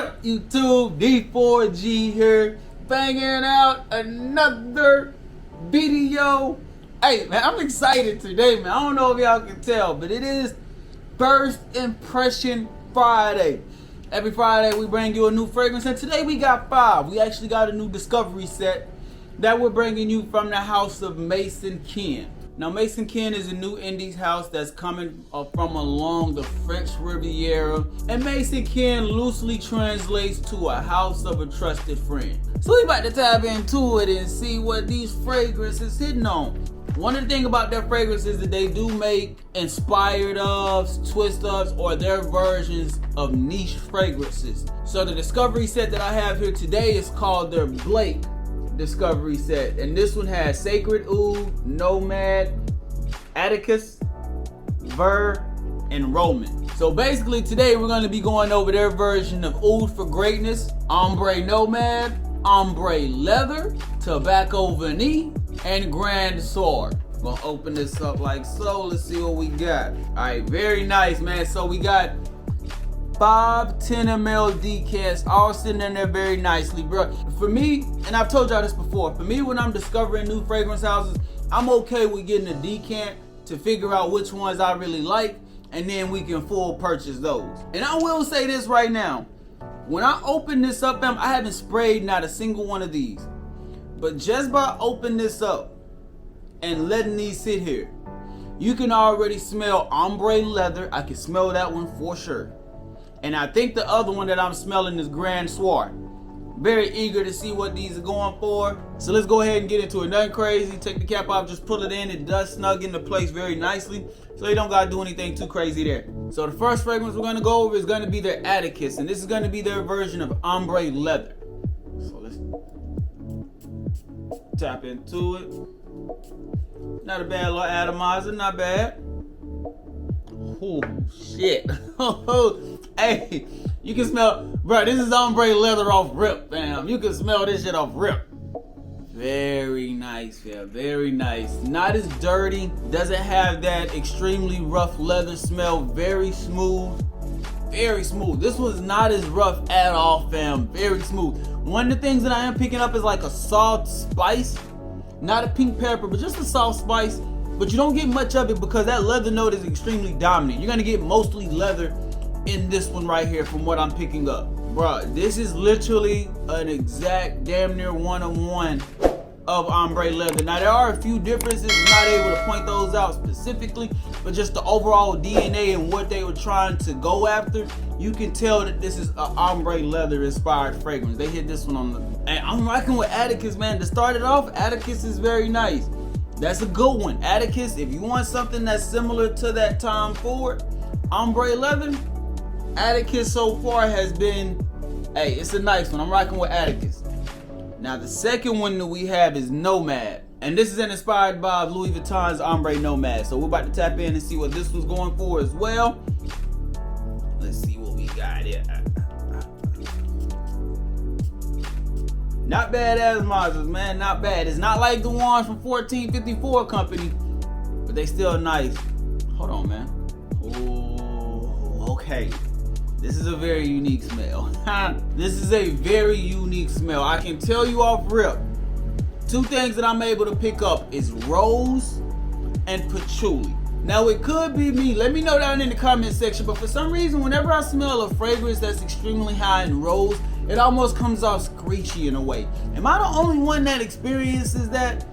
up, YouTube? D4G here, banging out another video. Hey, man, I'm excited today, man. I don't know if y'all can tell, but it is First Impression Friday. Every Friday, we bring you a new fragrance, and today we got 5. We actually got a new discovery set that we're bringing you from the house of Maison. Now, Maison is a new indies house that's coming from along the French Riviera, and Maison loosely translates to a house of a trusted friend. So we about to tap into it and see what these fragrances hitting on. One of the things about their fragrances is that they do make inspired ofs, twist ofs, or their versions of niche fragrances. So the discovery set that I have here today is called their Blake discovery set, and this one has Sacred Oud, Nomad, Atticus, Ver, and Roman. So basically today we're going to be going over their version of Oud for Greatness, Ombre Nomad, Ombre Leather, Tobacco Vanille, and Grand Sword. Gonna open this up like so. Let's see what we got. Alright, very nice, man. So we got 5 10 ml decants all sitting in there very nicely, bro. For me, and I've told y'all this before, for me, when I'm discovering new fragrance houses, I'm okay with getting a decant to figure out which ones I really like, and then we can full purchase those. And I will say this right now, when I open this up, I haven't sprayed not a single one of these, but just by opening this up and letting these sit here, you can already smell Ombre Leather. I can smell that one for sure. And I think the other one that I'm smelling is Grand Sword. Very eager to see what these are going for. So let's go ahead and get into it. Nothing crazy. Take the cap off, just pull it in. It does snug into place very nicely, so you don't gotta do anything too crazy there. So the first fragrance we're gonna go over is gonna be their Atticus, and this is gonna be their version of Ombre Leather. So let's tap into it. Not a bad little atomizer, not bad. Oh shit. Hey, you can smell, bro, this is Ombre Leather off rip, fam. You can smell this shit off rip. Very nice, yeah, very nice. Not as dirty, doesn't have that extremely rough leather smell. Very smooth, very smooth. This one's not as rough at all, fam. Very smooth. One of the things that I am picking up is like a soft spice, not a pink pepper, but just a soft spice. But you don't get much of it because that leather note is extremely dominant. You're gonna get mostly leather in this one right here from what I'm picking up. Bruh, this is literally an exact damn near one-on-one of Ombre Leather. Now there are a few differences, I'm not able to point those out specifically, but just the overall DNA and what they were trying to go after, you can tell that this is an Ombre Leather inspired fragrance. They hit this one on the, and I'm rocking with Atticus, man. To start it off, Atticus is very nice. That's a good one. Atticus, if you want something that's similar to that Tom Ford Ombre Leather, Atticus so far has been, hey, it's a nice one. I'm rocking with Atticus. Now the second one that we have is Nomad, and this is inspired by Louis Vuitton's Ombre Nomad. So we're about to tap in and see what this was going for as well. Let's see what we got here. Not bad atomizers, man, not bad. It's not like the ones from 1454 Company, but they still nice. Hold on, man. Oh, okay. This is a very unique smell. This is a very unique smell. I can tell you off rip, 2 things that I'm able to pick up is rose and patchouli. Now it could be me, let me know down in the comment section, but for some reason whenever I smell a fragrance that's extremely high in rose, it almost comes off screechy in a way. Am I the only one that experiences that?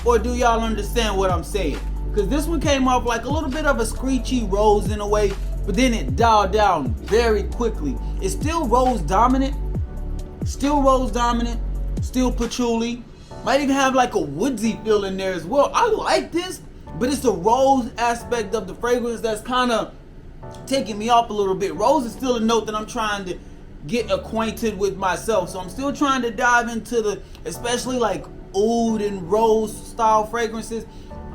Or do y'all understand what I'm saying? Because this one came off like a little bit of a screechy rose in a way, but then it dialed down very quickly. It's still rose dominant, still patchouli. Might even have like a woodsy feel in there as well. I like this, but it's the rose aspect of the fragrance that's kind of taking me off a little bit. Rose is still a note that I'm trying to get acquainted with myself, so I'm still trying to dive into the, especially like oud and rose style fragrances.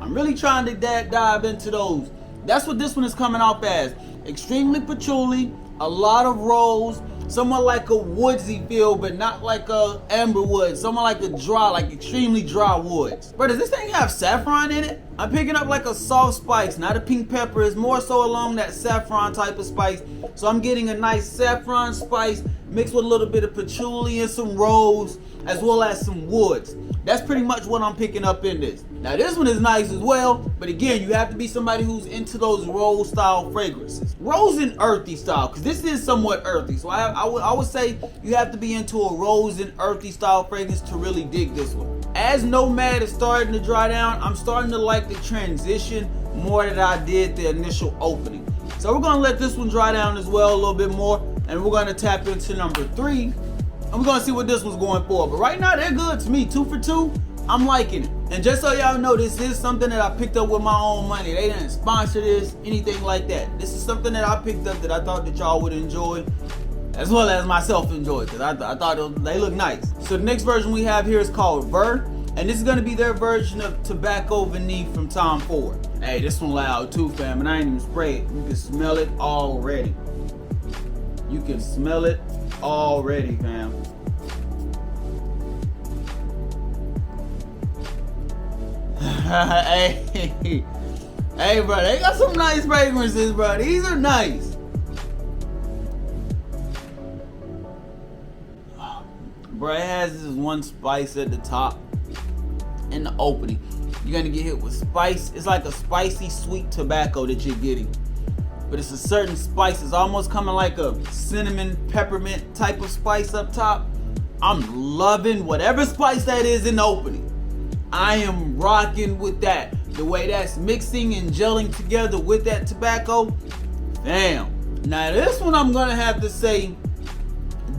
I'm really trying to dive into those. That's what this one is coming off as. Extremely patchouli, a lot of rose, somewhat like a woodsy feel, but not like a amber wood, somewhat like a dry, like extremely dry woods. Bro, does this thing have saffron in it? I'm picking up like a soft spice, not a pink pepper. It's more so along that saffron type of spice. So I'm getting a nice saffron spice mixed with a little bit of patchouli and some rose, as well as some woods. That's pretty much what I'm picking up in this. Now this one is nice as well, but again, you have to be somebody who's into those rose style fragrances. Rose and earthy style, because this is somewhat earthy. So I would say you have to be into a rose and earthy style fragrance to really dig this one. As Nomad is starting to dry down, I'm starting to like the transition more than I did the initial opening. So we're gonna let this one dry down as well a little bit more, and we're gonna tap into number 3, and we're gonna see what this one's going for. But right now they're good to me, 2 for 2. I'm liking it. And just so y'all know, this is something that I picked up with my own money. They didn't sponsor this, anything like that. This is something that I picked up that I thought that y'all would enjoy, as well as myself enjoy, because I thought they look nice. So the next version we have here is called Ver, and this is gonna be their version of Tobacco Vanille from Tom Ford. Hey, this one loud too, fam, and I ain't even spray it. You can smell it already. You can smell it already, fam. hey, bro, they got some nice fragrances, bro. These are nice. Bro, it has this one spice at the top in the opening. You're gonna get hit with spice. It's like a spicy sweet tobacco that you're getting, but it's a certain spice. It's almost coming like a cinnamon peppermint type of spice up top. I'm loving whatever spice that is in the opening. I am rocking with that. The way that's mixing and gelling together with that tobacco. Damn. Now this one, I'm gonna have to say,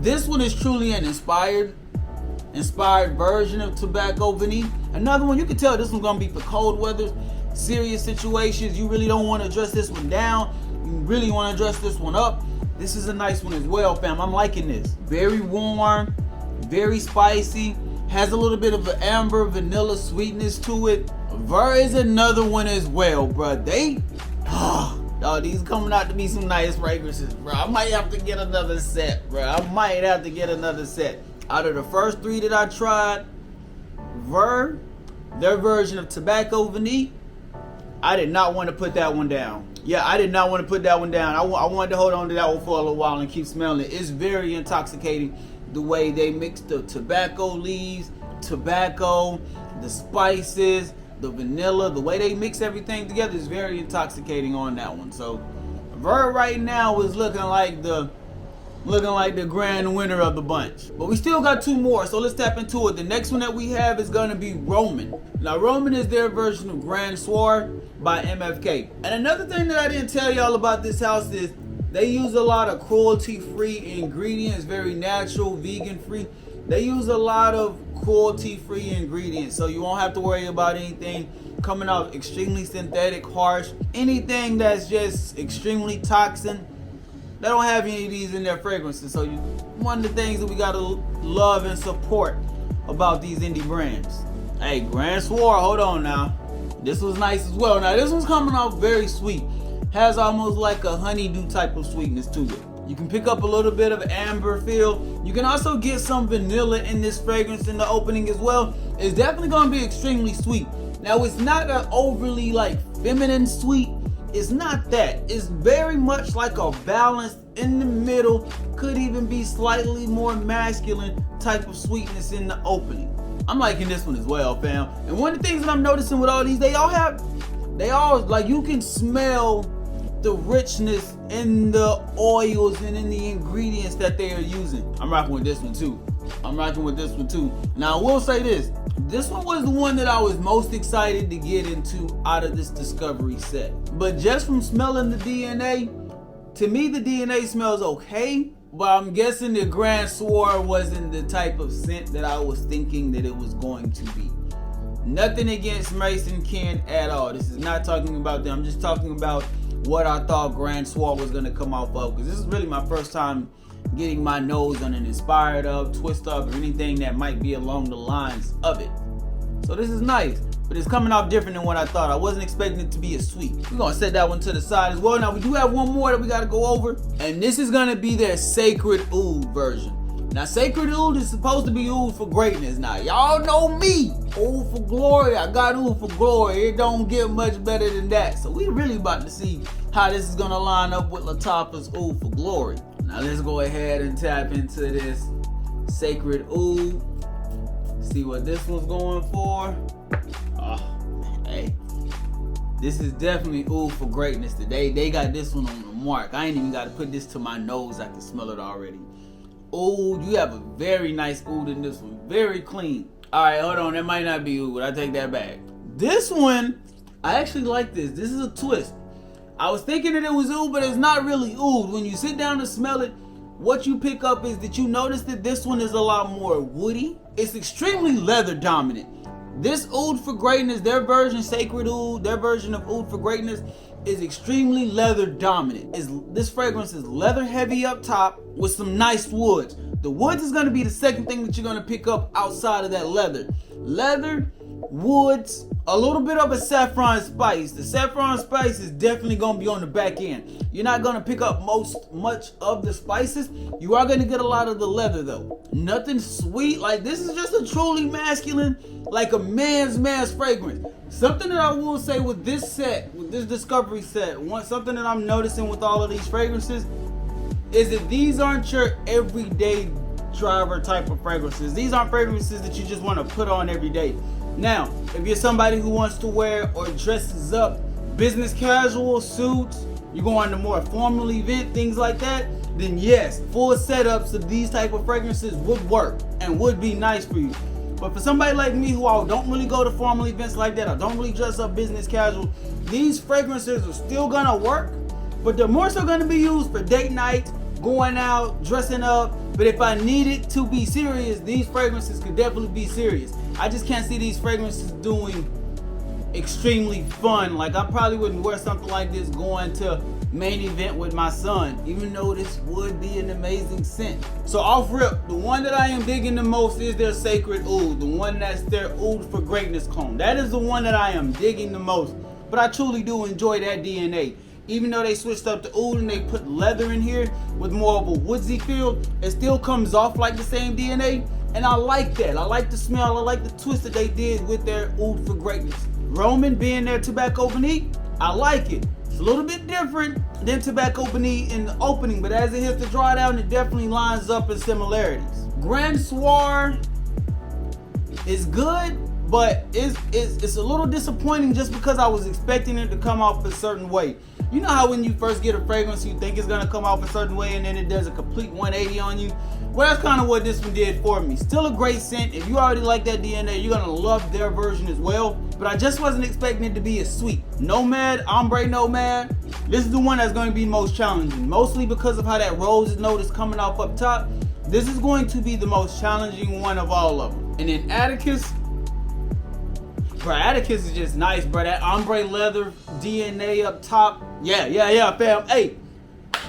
this one is truly an inspired version of Tobacco Vanille. Another one, you can tell this one's gonna be for cold weather, serious situations. You really don't want to dress this one down. You really want to dress this one up. This is a nice one as well, fam. I'm liking this. Very warm, very spicy. Has a little bit of an amber vanilla sweetness to it. Ver is another one as well, bro. These coming out to be some nice fragrances, bro. I might have to get another set, bro. Out of the first 3 that I tried, Ver, their version of Tobacco Vanille, I did not want to put that one down. Yeah, I did not want to put that one down. I wanted to hold on to that one for a little while and keep smelling it. It's very intoxicating. The way they mix the tobacco leaves, tobacco, the spices, the vanilla, the way they mix everything together is very intoxicating on that one. So Ver right now is looking like the grand winner of the bunch. But we still got 2 more, so let's tap into it. The next one that we have is gonna be Roman. Now Roman is their version of Grand Soir by MFK. And another thing that I didn't tell y'all about this house is they use a lot of cruelty-free ingredients, very natural, vegan-free. They use a lot of cruelty-free ingredients, so you won't have to worry about anything coming out extremely synthetic, harsh, anything that's just extremely toxic. They don't have any of these in their fragrances, so one of the things that we gotta love and support about these indie brands. Hey, Grand Soir, hold on now. This was nice as well. Now this one's coming out very sweet. Has almost like a honeydew type of sweetness to it. You can pick up a little bit of amber feel. You can also get some vanilla in this fragrance in the opening as well. It's definitely gonna be extremely sweet. Now it's not an overly like feminine sweet. It's not that. It's very much like a balanced in the middle, could even be slightly more masculine type of sweetness in the opening. I'm liking this one as well, fam. And one of the things that I'm noticing with all these, they all like, you can smell the richness in the oils and in the ingredients that they are using. I'm rocking with this one too. Now I will say this one was the one that I was most excited to get into out of this discovery set. But just from smelling the DNA, to me the DNA smells okay, but I'm guessing the Grand Soir wasn't the type of scent that I was thinking that it was going to be. Nothing against Maison Ken at all. This is not talking about them. I'm just talking about what I thought Grand Soir was going to come off of, because this is really my first time getting my nose on an inspired up, twist up, or anything that might be along the lines of it. So this is nice. But but it's coming off different than what I thought. I wasn't expecting it to be as sweet. We're gonna set that one to the side as well. Now we do have one more that we gotta go over, and this is gonna be their Sacred Oud version. Now Sacred Oud is supposed to be oud for greatness. Now y'all know me, oud for glory. I got oud for glory. It don't get much better than that. So we really about to see how this is gonna line up with Latifah's oud for glory. Now let's go ahead and tap into this Sacred Oud. See what this one's going for. Oh, hey, this is definitely oud for greatness today. They got this one on the mark. I ain't even got to put this to my nose. I can smell it already. Oud, you have a very nice oud in this one. Very clean. All right, hold on. That might not be oud, but I take that back. This one, I actually like this. This is a twist. I was thinking that it was oud, but it's not really oud. When you sit down and smell it, what you pick up is that you notice that this one is a lot more woody. It's extremely leather dominant. This oud for greatness, their version, Sacred Oud, their version of oud for greatness is extremely leather dominant. This fragrance is leather heavy up top with some nice woods. The woods is going to be the second thing that you're going to pick up outside of that leather. Leather, woods, a little bit of a saffron spice. The saffron spice is definitely going to be on the back end. You're not going to pick up much of the spices. You are going to get a lot of the leather though. Nothing sweet. Like this is just a truly masculine, like a man's fragrance. Something that I will say with this set, with this discovery set, something that I'm noticing with all of these fragrances is that these aren't your everyday driver type of fragrances. These aren't fragrances that you just want to put on every day. Now, if you're somebody who wants to wear or dresses up business casual suits, you're going to more formal event, things like that, then yes, full setups of these type of fragrances would work and would be nice for you. But for somebody like me who I don't really go to formal events like that, I don't really dress up business casual, these fragrances are still gonna work, but they're more so gonna be used for date night, going out, dressing up. But if I need it to be serious, these fragrances could definitely be serious. I just can't see these fragrances doing extremely fun. Like I probably wouldn't wear something like this going to main event with my son, even though this would be an amazing scent. So off rip, the one that I am digging the most is their Sacred Oud, the one that's their oud for greatness clone. That is the one that I am digging the most. But I truly do enjoy that DNA. Even though they switched up the oud and they put leather in here with more of a woodsy feel, it still comes off like the same DNA. And I like that. I like the smell. I like the twist that they did with their oud for greatness. Roman being their Tobacco Beneath, I like it. It's a little bit different than Tobacco Beneath in the opening, but as it hits the dry down, it definitely lines up in similarities. Grand Soir is good, but it's a little disappointing just because I was expecting it to come off a certain way. You know how when you first get a fragrance, you think it's gonna come off a certain way and then it does a complete 180 on you? Well, that's kind of what this one did for me. Still a great scent. If you already like that DNA, you're gonna love their version as well. But I just wasn't expecting it to be as sweet. Nomad, Ombre Nomad, this is the one that's gonna be most challenging. Mostly because of how that rose note is coming off up top. This is going to be the most challenging one of all of them. And then Atticus, bro, Atticus is just nice, bro. That ombre leather DNA up top. Yeah, fam. Hey,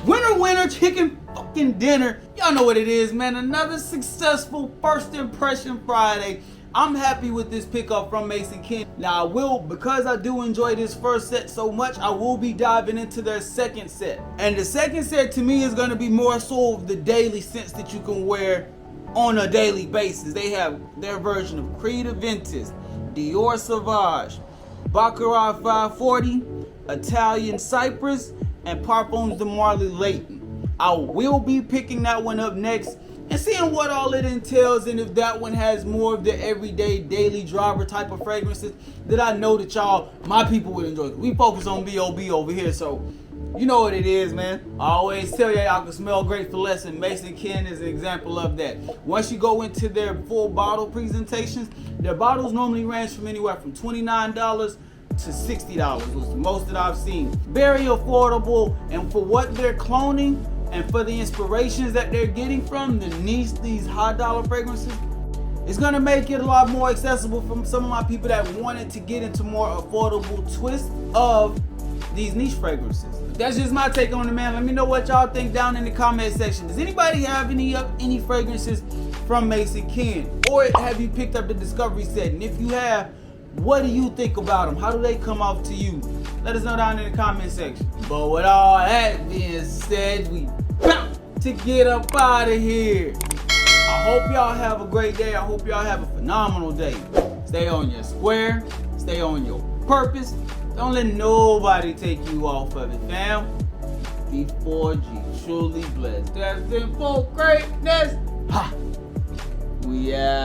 winner, chicken fucking dinner. Y'all know what it is, man. Another successful first impression Friday. I'm happy with this pickup from Maison King. Now because I do enjoy this first set so much, I will be diving into their second set. And the second set to me is gonna be more so of the daily scents that you can wear on a daily basis. They have their version of Creed Aventus, Dior Sauvage, Baccarat 540, Italian Cypress, and Parfums de Marley Leighton. I will be picking that one up next and seeing what all it entails, and if that one has more of the everyday daily driver type of fragrances that I know that my people would enjoy. We focus on B.O.B. over here, so you know what it is, man. I always tell y'all can smell great for less, and Maison King is an example of that. Once you go into their full bottle presentations, their bottles normally range from anywhere from $29 to $60 was the most that I've seen. Very affordable, and for what they're cloning and for the inspirations that they're getting from these high dollar fragrances, it's gonna make it a lot more accessible for some of my people that wanted to get into more affordable twist of these niche fragrances. That's just my take on it, man. Let me know what y'all think down in the comment section. Does anybody have any fragrances from Maison King, or have you picked up the Discovery set? And if you have, What do you think about them? How do they come off to you? Let us know down in the comment section. But with all that being said, we about to get up out of here. I hope y'all have a great day. I hope y'all have a phenomenal day. Stay on your square. Stay on your purpose. Don't let nobody take you off of it, fam. Be 4G truly blessed. Destined for greatness. Ha! We out.